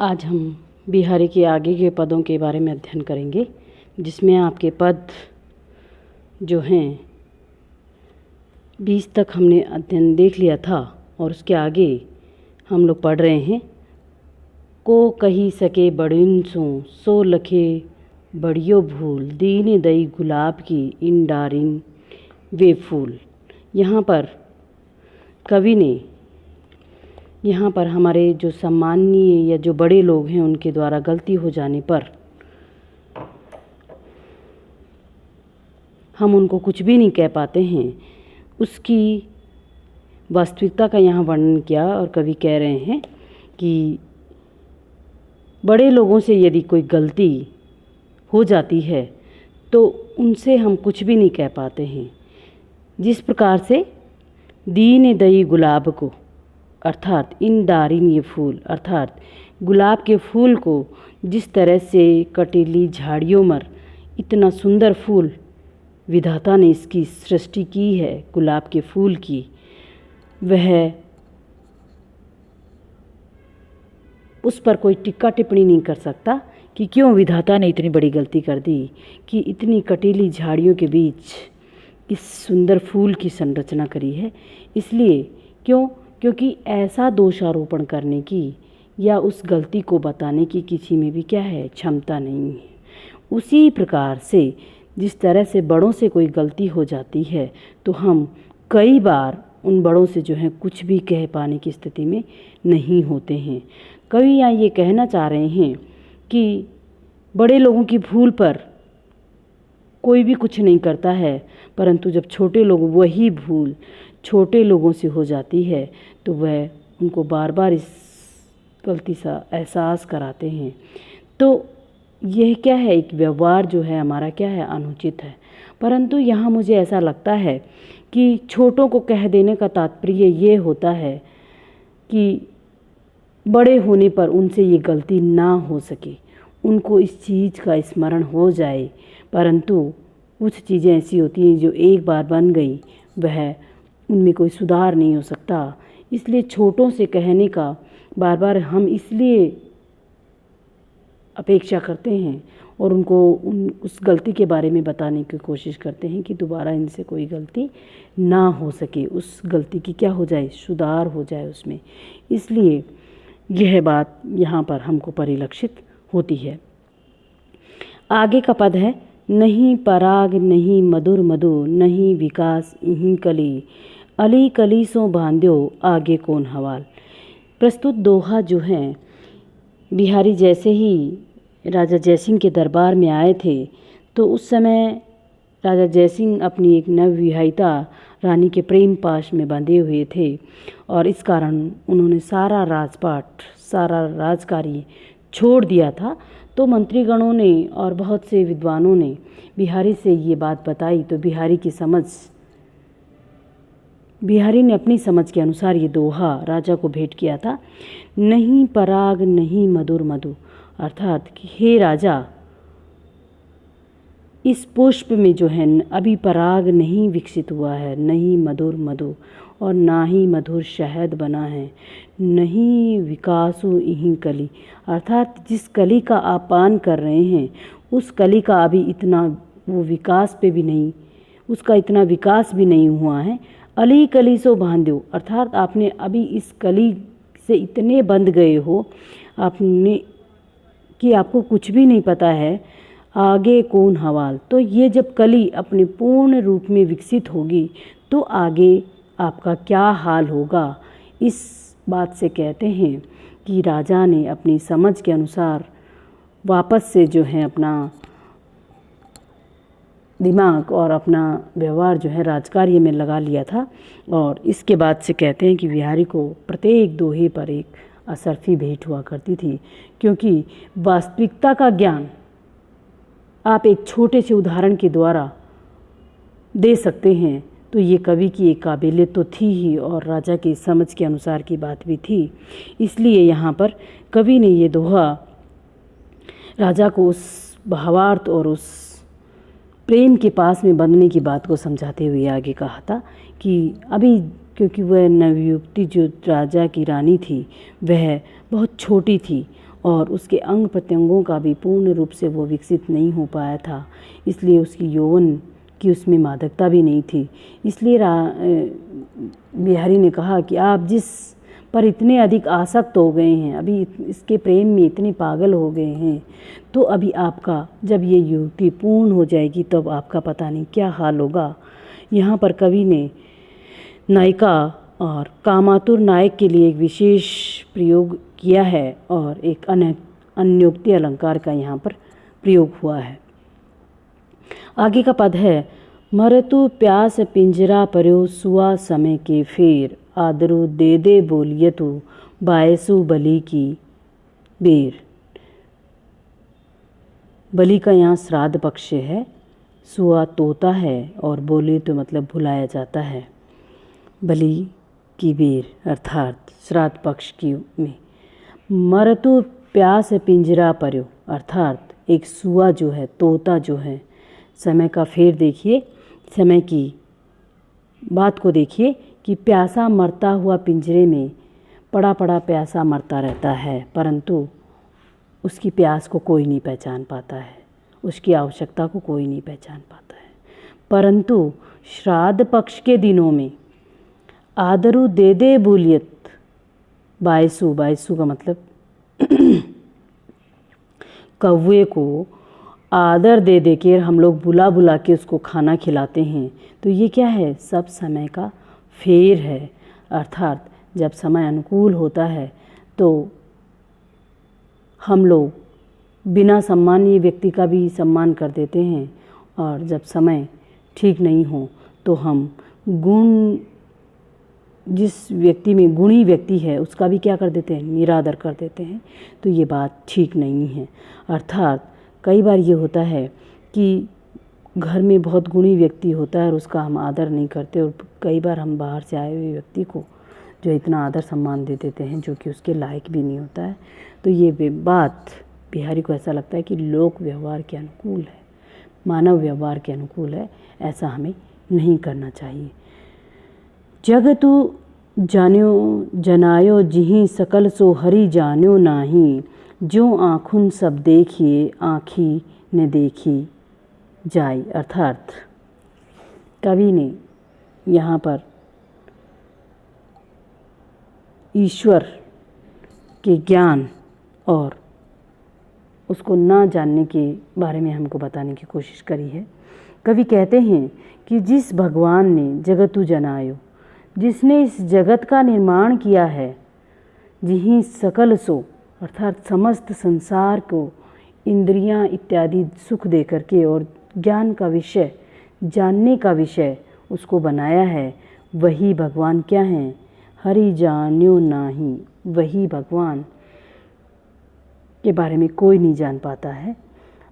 आज हम बिहारी के आगे के पदों के बारे में अध्ययन करेंगे, जिसमें आपके पद जो हैं 20 तक हमने अध्ययन देख लिया था और उसके आगे हम लोग पढ़ रहे हैं। को कही सके बड़िन सो लखे बड़ियो भूल, दीन दई गुलाब की इन डारिन वे फूल। यहाँ पर हमारे जो सम्माननीय या जो बड़े लोग हैं उनके द्वारा गलती हो जाने पर हम उनको कुछ भी नहीं कह पाते हैं, उसकी वास्तविकता का यहाँ वर्णन किया। और कवि कह रहे हैं कि बड़े लोगों से यदि कोई गलती हो जाती है तो उनसे हम कुछ भी नहीं कह पाते हैं। जिस प्रकार से दीन दई गुलाब को, अर्थात इन दारिन ये फूल, अर्थात गुलाब के फूल को जिस तरह से कटीली झाड़ियों में इतना सुंदर फूल विधाता ने इसकी सृष्टि की है गुलाब के फूल की, वह उस पर कोई टिक्का टिप्पणी नहीं कर सकता कि क्यों विधाता ने इतनी बड़ी गलती कर दी कि इतनी कटीली झाड़ियों के बीच इस सुंदर फूल की संरचना करी है। इसलिए क्योंकि ऐसा दोषारोपण करने की या उस गलती को बताने की किसी में भी क्या है, क्षमता नहीं है। उसी प्रकार से जिस तरह से बड़ों से कोई गलती हो जाती है तो हम कई बार उन बड़ों से जो है कुछ भी कह पाने की स्थिति में नहीं होते हैं। कवि यहाँ ये कहना चाह रहे हैं कि बड़े लोगों की भूल पर कोई भी कुछ नहीं करता है, परंतु जब छोटे लोग वही भूल छोटे लोगों से हो जाती है तो वह उनको बार बार इस गलती सा एहसास कराते हैं। तो यह क्या है, एक व्यवहार जो है हमारा क्या है, अनुचित है। परंतु यहाँ मुझे ऐसा लगता है कि छोटों को कह देने का तात्पर्य ये होता है कि बड़े होने पर उनसे ये गलती ना हो सके, उनको इस चीज़ का स्मरण हो जाए। परंतु कुछ चीज़ें ऐसी होती हैं जो एक बार बन गई वह उनमें कोई सुधार नहीं हो सकता। इसलिए छोटों से कहने का बार बार हम इसलिए अपेक्षा करते हैं और उनको उस गलती के बारे में बताने की कोशिश करते हैं कि दोबारा इनसे कोई गलती ना हो सके, उस गलती की क्या हो जाए, सुधार हो जाए उसमें। इसलिए यह बात यहाँ पर हमको परिलक्षित होती है। आगे का पद है, नहीं पराग नहीं मधुर मधु, नहीं विकास इहीं कली, अली कली सो बांध्यो आगे कौन हवाल। प्रस्तुत दोहा जो हैं बिहारी जैसे ही राजा जयसिंह के दरबार में आए थे तो उस समय राजा जयसिंह अपनी एक नवविवाहिता रानी के प्रेम पाश में बंधे हुए थे और इस कारण उन्होंने सारा राजपाट, सारा राजकार्य छोड़ दिया था। तो मंत्रीगणों ने और बहुत से विद्वानों ने बिहारी से ये बात बताई तो बिहारी ने अपनी समझ के अनुसार ये दोहा राजा को भेंट किया था। नहीं पराग नहीं मधुर मधु, अर्थात कि हे राजा, इस पुष्प में जो है अभी पराग नहीं विकसित हुआ है, नहीं मधुर मधु और ना ही मधुर शहद बना है, नहीं विकासु इहीं कली, अर्थात जिस कली का आप पान कर रहे हैं उस कली का अभी इतना वो विकास पे भी नहीं, उसका इतना विकास भी नहीं हुआ है। अली कली सो बांध्यो, अर्थात आपने अभी इस कली से इतने बंध गए हो आपने कि आपको कुछ भी नहीं पता है आगे कौन हवाल। तो ये जब कली अपने पूर्ण रूप में विकसित होगी तो आगे आपका क्या हाल होगा। इस बात से कहते हैं कि राजा ने अपनी समझ के अनुसार वापस से जो है अपना दिमाग और अपना व्यवहार जो है राजकार्य में लगा लिया था। और इसके बाद से कहते हैं कि बिहारी को प्रत्येक दोहे पर एक असरफी भेंट हुआ करती थी, क्योंकि वास्तविकता का ज्ञान आप एक छोटे से उदाहरण के द्वारा दे सकते हैं। तो ये कवि की एक काबिलियत तो थी ही और राजा की समझ के अनुसार की बात भी थी। इसलिए यहाँ पर कवि ने ये दोहा राजा को उस भावार्थ और उस प्रेम के पास में बंधने की बात को समझाते हुए आगे कहा था कि अभी क्योंकि वह नवयुवती जो राजा की रानी थी वह बहुत छोटी थी और उसके अंग प्रत्यंगों का भी पूर्ण रूप से वो विकसित नहीं हो पाया था, इसलिए उसकी यौवन की उसमें मादकता भी नहीं थी। इसलिए बिहारी ने कहा कि आप जिस पर इतने अधिक आसक्त हो गए हैं, अभी इसके प्रेम में इतने पागल हो गए हैं, तो अभी आपका जब ये युक्ति पूर्ण हो जाएगी तब आपका पता नहीं क्या हाल होगा। यहाँ पर कवि ने नायिका और कामातुर नायक के लिए एक विशेष प्रयोग किया है और एक अन्योक्ति अलंकार का यहाँ पर प्रयोग हुआ है। आगे का पद है, मरतु प्यास पिंजरा पर्यो सुआ समय के फेर, आदरू दे दे बोलियतु बायसु बलि की बेर। बलि का यहाँ श्राद्ध पक्ष है, सुआ तोता है और बोली तो मतलब भुलाया जाता है। बलि की बेर अर्थात श्राद्ध पक्ष की में। मरतु प्यास पिंजरा पर्यो अर्थात एक सुआ जो है, तोता जो है, समय का फेर देखिए, समय की बात को देखिए कि प्यासा मरता हुआ पिंजरे में पड़ा पड़ा प्यासा मरता रहता है, परंतु उसकी प्यास को कोई नहीं पहचान पाता है, उसकी आवश्यकता को कोई नहीं पहचान पाता है। परंतु श्राद्ध पक्ष के दिनों में आदरू दे दे बोलियत, बायसु, बायसु का मतलब कौवे को आदर दे दे के हम लोग बुला बुला के उसको खाना खिलाते हैं, तो ये क्या है, सब समय का फेर है। अर्थात जब समय अनुकूल होता है तो हम लोग बिना सम्मानीय व्यक्ति का भी सम्मान कर देते हैं, और जब समय ठीक नहीं हो तो हम गुण, जिस व्यक्ति में गुणी व्यक्ति है उसका भी क्या कर देते हैं, निरादर कर देते हैं। तो ये बात ठीक नहीं है। अर्थात कई बार ये होता है कि घर में बहुत गुणी व्यक्ति होता है और उसका हम आदर नहीं करते, और कई बार हम बाहर से आए हुए व्यक्ति को जो इतना आदर सम्मान दे देते हैं जो कि उसके लायक भी नहीं होता है। तो ये बात बिहारी को ऐसा लगता है कि लोक व्यवहार के अनुकूल है, मानव व्यवहार के अनुकूल है, ऐसा हमें नहीं करना चाहिए। जग तू जान्यो जनायो जिहि सकल सो हरि जान्यो नाही, जो आँखुन सब देखिए आँखी ने देखी जाय। अर्थात कवि ने यहाँ पर ईश्वर के ज्ञान और उसको ना जानने के बारे में हमको बताने की कोशिश करी है। कवि कहते हैं कि जिस भगवान ने जगतु जनायो, जिसने इस जगत का निर्माण किया है, जिहि सकल सो अर्थात समस्त संसार को इंद्रियां इत्यादि सुख दे करके और ज्ञान का विषय, जानने का विषय उसको बनाया है, वही भगवान क्या हैं, हरि जान्यो नाही। वही भगवान के बारे में कोई नहीं जान पाता है।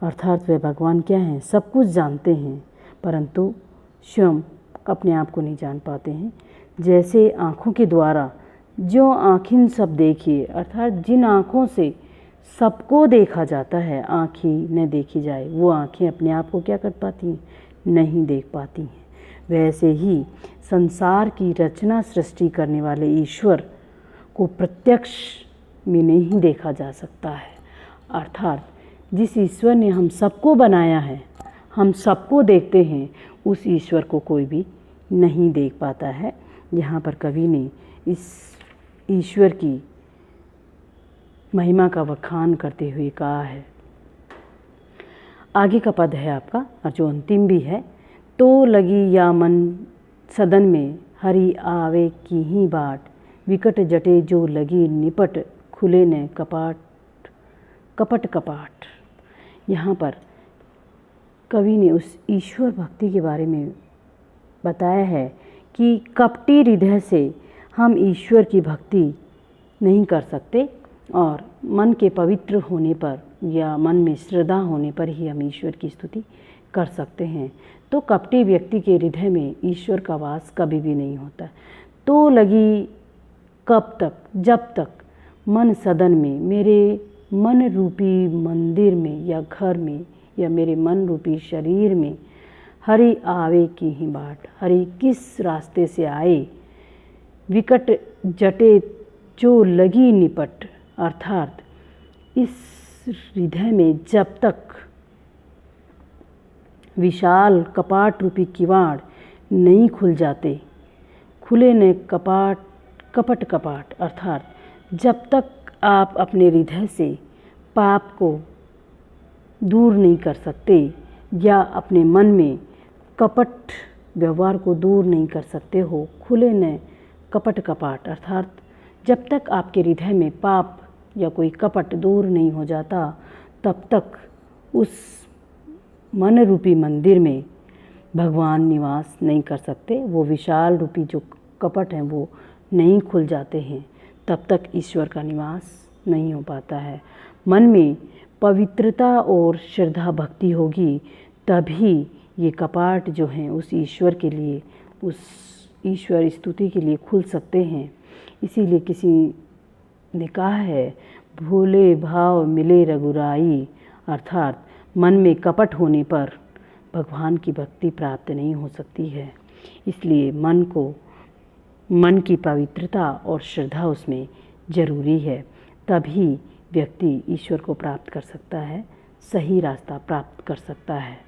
अर्थात वे भगवान क्या हैं, सब कुछ जानते हैं परंतु स्वयं अपने आप को नहीं जान पाते हैं। जैसे आँखों के द्वारा जो आँखिन सब देखिए, अर्थात जिन आँखों से सबको देखा जाता है, आँखी न देखी जाए, वो आँखें अपने आप को क्या कर पाती हैं, नहीं देख पाती हैं। वैसे ही संसार की रचना सृष्टि करने वाले ईश्वर को प्रत्यक्ष में नहीं देखा जा सकता है। अर्थात जिस ईश्वर ने हम सबको बनाया है, हम सबको देखते हैं, उस ईश्वर को कोई भी नहीं देख पाता है। यहाँ पर कवि ने इस ईश्वर की महिमा का बखान करते हुए कहा है। आगे का पद है आपका, और जो अंतिम भी है, तो लगी या मन सदन में हरि आवे की ही बाट, विकट जटे जो लगी निपट, खुले न कपाट कपट कपाट। यहाँ पर कवि ने उस ईश्वर भक्ति के बारे में बताया है कि कपटी हृदय से हम ईश्वर की भक्ति नहीं कर सकते, और मन के पवित्र होने पर या मन में श्रद्धा होने पर ही हम ईश्वर की स्तुति कर सकते हैं। तो कपटी व्यक्ति के हृदय में ईश्वर का वास कभी भी नहीं होता। तो लगी कब तक, जब तक मन सदन में, मेरे मन रूपी मंदिर में या घर में या मेरे मन रूपी शरीर में हरि आवे की ही बाट, हरि किस रास्ते से आए, विकट जटे जो लगी निपट, अर्थात इस हृदय में जब तक विशाल कपाट रूपी किवाड़ नहीं खुल जाते, खुले न कपट कपाट, अर्थात जब तक आप अपने हृदय से पाप को दूर नहीं कर सकते या अपने मन में कपट व्यवहार को दूर नहीं कर सकते हो, खुले न कपट कपाट, अर्थात जब तक आपके हृदय में पाप या कोई कपट दूर नहीं हो जाता, तब तक उस मन रूपी मंदिर में भगवान निवास नहीं कर सकते। वो विशाल रूपी जो कपट हैं वो नहीं खुल जाते हैं, तब तक ईश्वर का निवास नहीं हो पाता है। मन में पवित्रता और श्रद्धा भक्ति होगी, तभी ये कपाट जो हैं उस ईश्वर के लिए, उस ईश्वर स्तुति के लिए खुल सकते हैं। इसीलिए किसी ने कहा है, भोले भाव मिले रघुराई, अर्थात मन में कपट होने पर भगवान की भक्ति प्राप्त नहीं हो सकती है। इसलिए मन की पवित्रता और श्रद्धा उसमें जरूरी है, तभी व्यक्ति ईश्वर को प्राप्त कर सकता है, सही रास्ता प्राप्त कर सकता है।